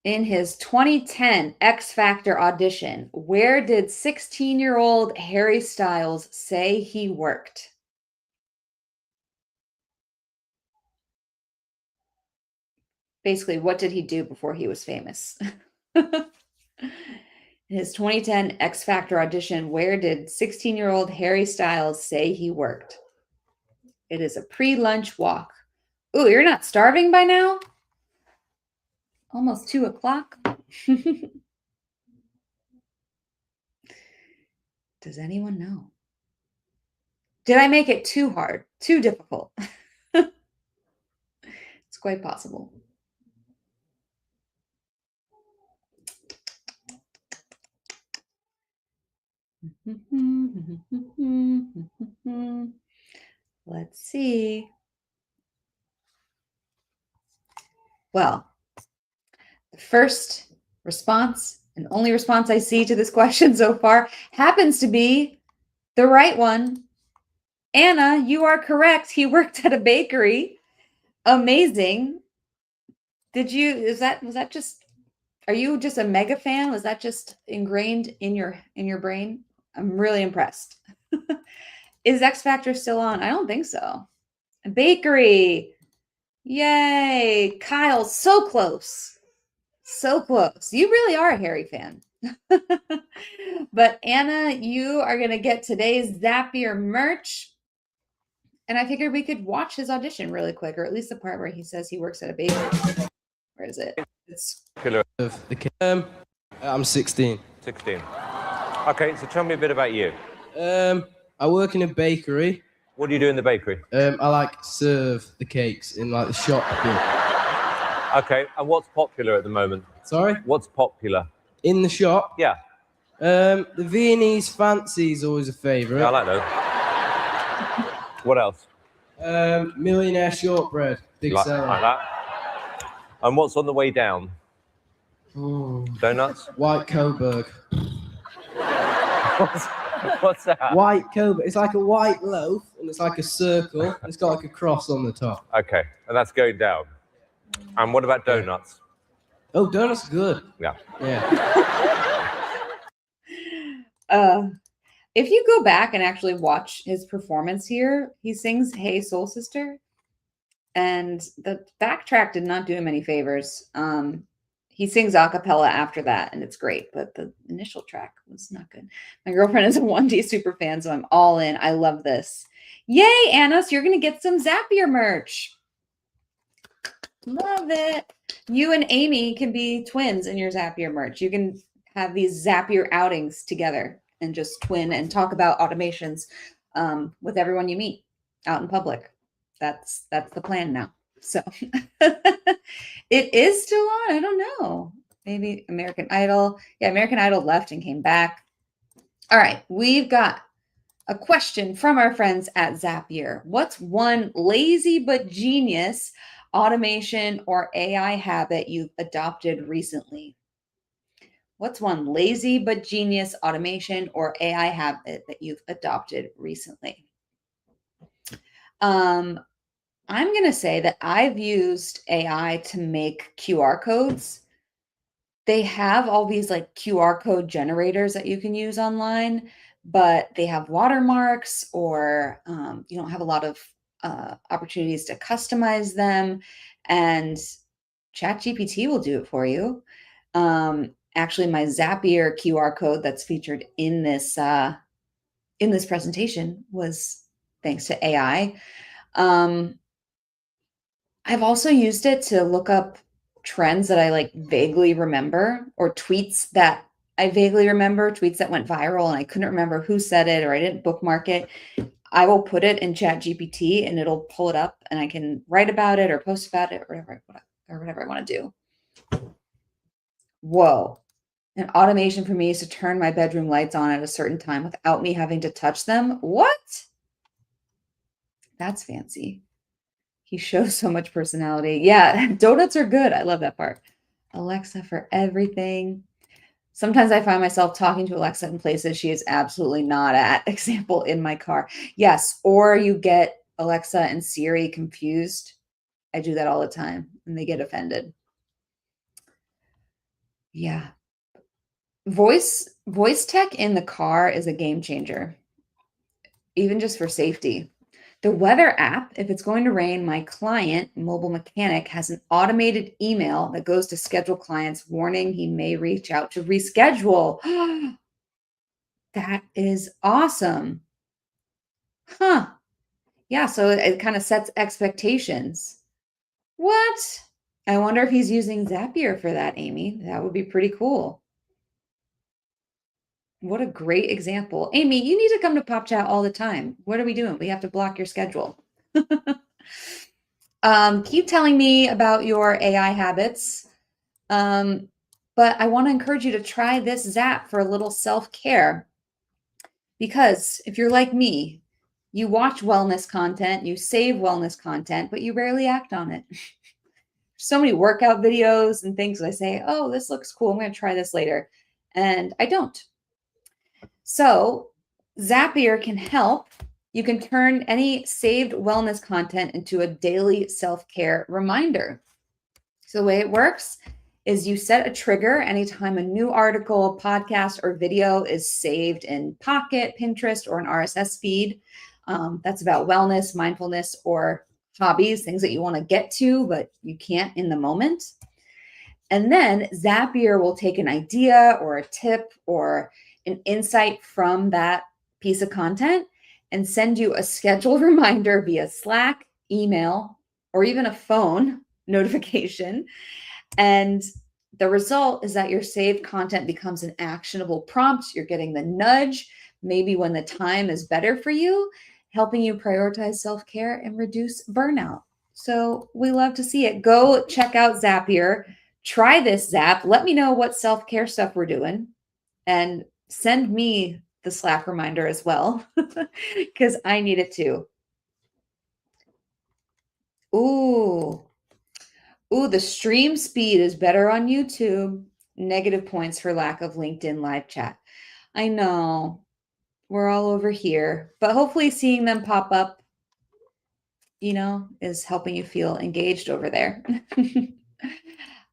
In his 2010 X Factor audition, where did 16-year-old Harry Styles say he worked? Basically, what did he do before he was famous? In his 2010 X Factor audition, where did 16-year-old Harry Styles say he worked? It is a pre-lunch walk. Ooh, you're not starving by now? Almost 2 o'clock. Does anyone know? Did I make it too hard, too difficult? It's quite possible. Let's see. Well, the first response and only response I see to this question so far happens to be the right one. Anna, you are correct. He worked at a bakery. Amazing. Was that just, are you just a mega fan? Was that just ingrained in your brain? I'm really impressed. Is X Factor still on? I don't think so. A bakery. Yay. Kyle, so close. So close. You really are a Harry fan. But Anna, you are going to get today's Zapier merch. And I figured we could watch his audition really quick, or at least the part where he says he works at a bakery. Where is it? It's I'm 16. 16. Okay, so tell me a bit about you. I work in a bakery. What do you do in the bakery? I like serve the cakes in like the shop. Okay, and what's popular at the moment? Sorry? What's popular? In the shop? Yeah. The Viennese fancy is always a favourite. Yeah, I like those. What else? Millionaire shortbread. Big seller. Like that. And what's on the way down? Ooh. Donuts? White Coburg. What's that? White Coburg. It's like a white loaf, and it's like a circle. And it's got like a cross on the top. Okay, and that's going down. And what about donuts? Oh, donuts are good. Yeah. Yeah. If you go back and actually watch his performance here, he sings Hey Soul Sister, and the backtrack did not do him any favors. He sings a cappella after that, and it's great, but the initial track was not good. My girlfriend is a 1D super fan, so I'm all in. I love this. Yay, Anna, so you're going to get some Zapier merch. Love it. You and Amy can be twins in your Zapier merch. You can have these Zapier outings together and just twin and talk about automations with everyone you meet out in public. That's the plan now. So it is still on. I don't know. Maybe American Idol. Yeah, American Idol left and came back. All right, we've got a question from our friends at Zapier. What's one lazy but genius automation or AI habit you've adopted recently? What's one lazy but genius automation or AI habit that you've adopted recently? I'm going to say that I've used AI to make QR codes. They have all these like QR code generators that you can use online, but they have watermarks or you don't have a lot of opportunities to customize them. And ChatGPT will do it for you. Actually, my Zapier QR code that's featured in this presentation was thanks to AI. I've also used it to look up trends that I like vaguely remember, or tweets that I vaguely remember, tweets that went viral and I couldn't remember who said it or I didn't bookmark it. I will put it in ChatGPT and it'll pull it up and I can write about it or post about it or whatever I want to do. Whoa. An automation for me is to turn my bedroom lights on at a certain time without me having to touch them. What? That's fancy. He shows so much personality. Yeah, donuts are good. I love that part. Alexa for everything. Sometimes I find myself talking to Alexa in places she is absolutely not at. Example, in my car. Yes, or you get Alexa and Siri confused. I do that all the time, and they get offended. Yeah. Voice tech in the car is a game changer, even just for safety. The weather app, if it's going to rain, my client, mobile mechanic, has an automated email that goes to schedule clients, warning he may reach out to reschedule. That is awesome. Huh. Yeah, so it kind of sets expectations. What? I wonder if he's using Zapier for that, Amy. That would be pretty cool. What a great example. Amy, you need to come to Pop Chat all the time. What are we doing? We have to block your schedule. Keep telling me about your AI habits. But I want to encourage you to try this Zap for a little self-care. Because if you're like me, you watch wellness content, you save wellness content, but you rarely act on it. So many workout videos and things I say, oh, this looks cool. I'm going to try this later. And I don't. So Zapier can help. You can turn any saved wellness content into a daily self-care reminder. So the way it works is you set a trigger anytime a new article, podcast, or video is saved in Pocket, Pinterest, or an RSS feed. That's about wellness, mindfulness, or hobbies, things that you want to get to, but you can't in the moment. And then Zapier will take an idea or a tip or an insight from that piece of content and send you a scheduled reminder via Slack, email, or even a phone notification. And the result is that your saved content becomes an actionable prompt. You're getting the nudge, maybe when the time is better for you, helping you prioritize self-care and reduce burnout. So we love to see it. Go check out Zapier. Try this Zap. Let me know what self-care stuff we're doing. And send me the Slack reminder as well, because I need it too. Ooh, the stream speed is better on YouTube. Negative points for lack of LinkedIn live chat. I know we're all over here, but hopefully seeing them pop up, is helping you feel engaged over there.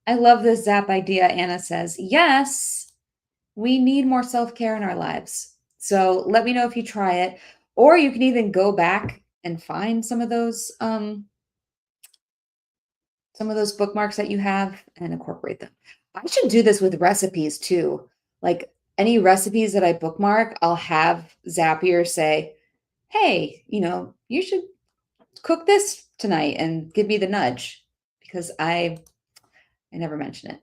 I love this Zap idea. Anna says, yes, we need more self-care in our lives. So let me know if you try it, or you can even go back and find some of those bookmarks that you have and incorporate them. I should do this with recipes too. Like any recipes that I bookmark, I'll have Zapier say, hey, you should cook this tonight and give me the nudge, because I never mention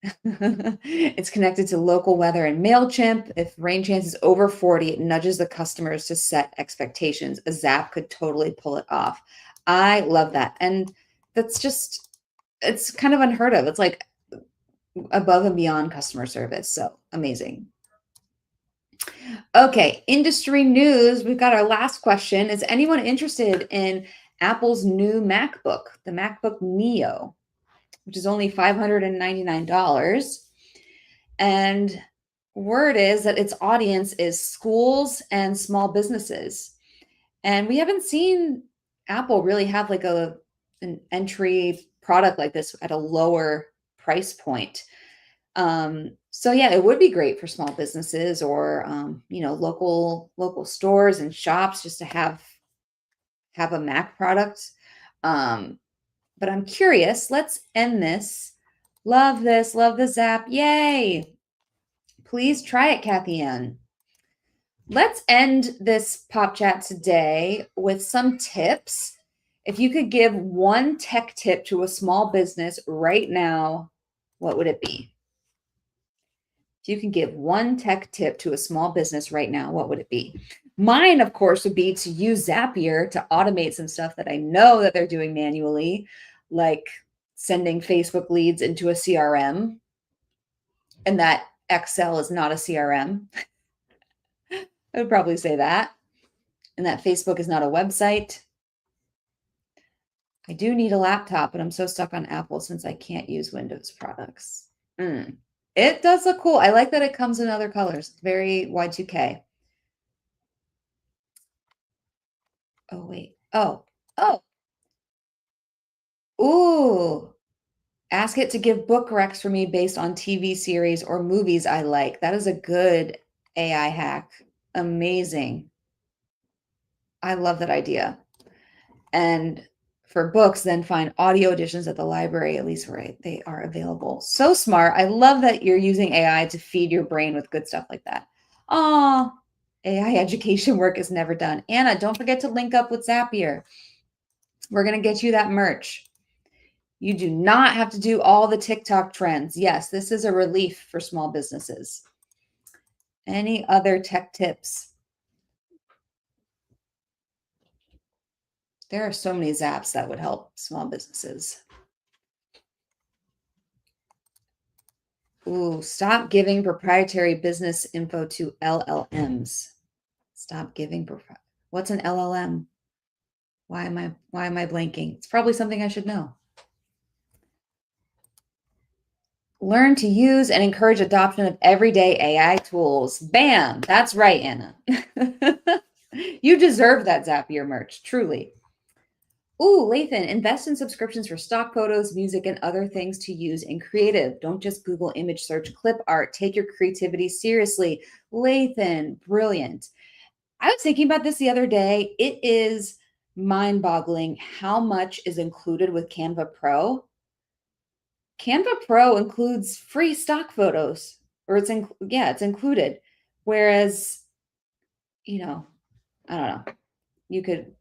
it. It's connected to local weather and MailChimp. If rain chance is over 40, it nudges the customers to set expectations. A Zap could totally pull it off. I love that. And that's just, it's kind of unheard of. It's like above and beyond customer service. So amazing. Okay, industry news. We've got our last question. Is anyone interested in Apple's new MacBook, the MacBook Neo, which is only $599? And word is that its audience is schools and small businesses. And we haven't seen Apple really have like an entry product like this at a lower price point. So yeah, it would be great for small businesses or local stores and shops just to have a Mac product. But I'm curious. Let's end this. Love this. Love the Zap. Yay! Please try it, Kathy Ann. Let's end this pop chat today with some tips. If you could give one tech tip to a small business right now, what would it be? If you can give one tech tip to a small business right now, what would it be? Mine, of course, would be to use Zapier to automate some stuff that I know that they're doing manually, like sending Facebook leads into a CRM, and that Excel is not a CRM. I would probably say that. And that Facebook is not a website. I do need a laptop, but I'm so stuck on Apple since I can't use Windows products. It does look cool. I like that it comes in other colors. Very Y2K. Oh, wait. Oh. Ooh. Ask it to give book recs for me based on TV series or movies I like. That is a good AI hack. Amazing. I love that idea. And for books, then find audio editions at the library, at least where they are available. So smart. I love that you're using AI to feed your brain with good stuff like that. Oh, AI education work is never done. Anna, don't forget to link up with Zapier. We're going to get you that merch. You do not have to do all the TikTok trends. Yes, this is a relief for small businesses. Any other tech tips? There are so many Zaps that would help small businesses. Ooh, stop giving proprietary business info to LLMs. Stop giving. What's an LLM? Why am I blanking? It's probably something I should know. Learn to use and encourage adoption of everyday AI tools. Bam! That's right, Anna. You deserve that Zapier merch, truly. Ooh, Lathan, invest in subscriptions for stock photos, music, and other things to use in creative. Don't just Google image search clip art. Take your creativity seriously. Lathan, brilliant. I was thinking about this the other day. It is mind-boggling how much is included with Canva Pro. Canva Pro includes free stock photos, or it's included. Whereas, I don't know.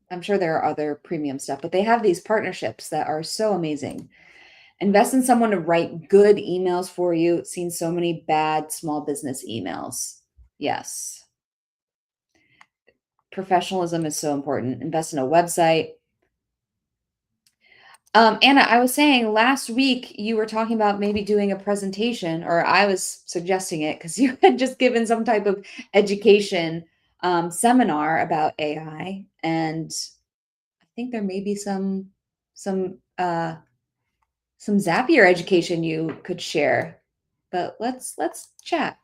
I'm sure there are other premium stuff, but they have these partnerships that are so amazing. Invest in someone to write good emails for you. Seen so many bad small business emails. Yes. Professionalism is so important. Invest in a website. Anna, I was saying last week you were talking about maybe doing a presentation, or I was suggesting it because you had just given some type of education seminar about AI, and I think there may be some Zapier education you could share. But let's chat.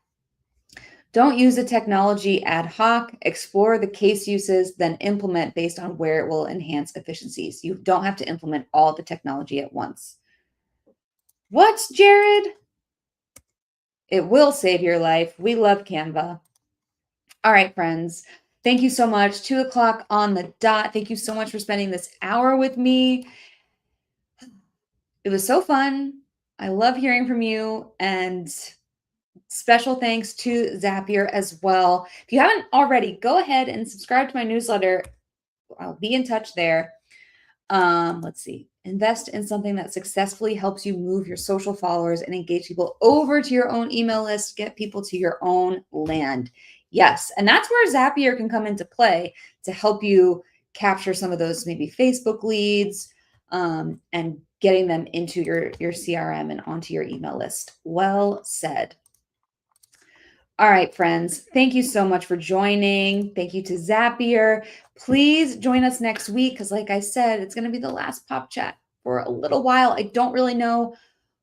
Don't use the technology ad hoc. Explore the case uses, then implement based on where it will enhance efficiencies. You don't have to implement all the technology at once. What, Jared? It will save your life. We love Canva. All right, friends. Thank you so much. 2 o'clock on the dot. Thank you so much for spending this hour with me. It was so fun. I love hearing from you, and special thanks to Zapier as well. If you haven't already, go ahead and subscribe to my newsletter. I'll be in touch there. Let's see. Invest in something that successfully helps you move your social followers and engage people over to your own email list, get people to your own land. Yes, and that's where Zapier can come into play to help you capture some of those maybe Facebook leads and getting them into your CRM and onto your email list. Well said. All right, friends, thank you so much for joining. Thank you to Zapier. Please join us next week because, like I said, it's going to be the last Pop Chat for a little while. I don't really know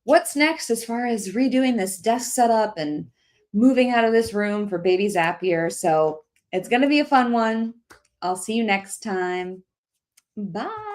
what's next as far as redoing this desk setup and moving out of this room for baby Zapier. So it's going to be a fun one. I'll see you next time. Bye.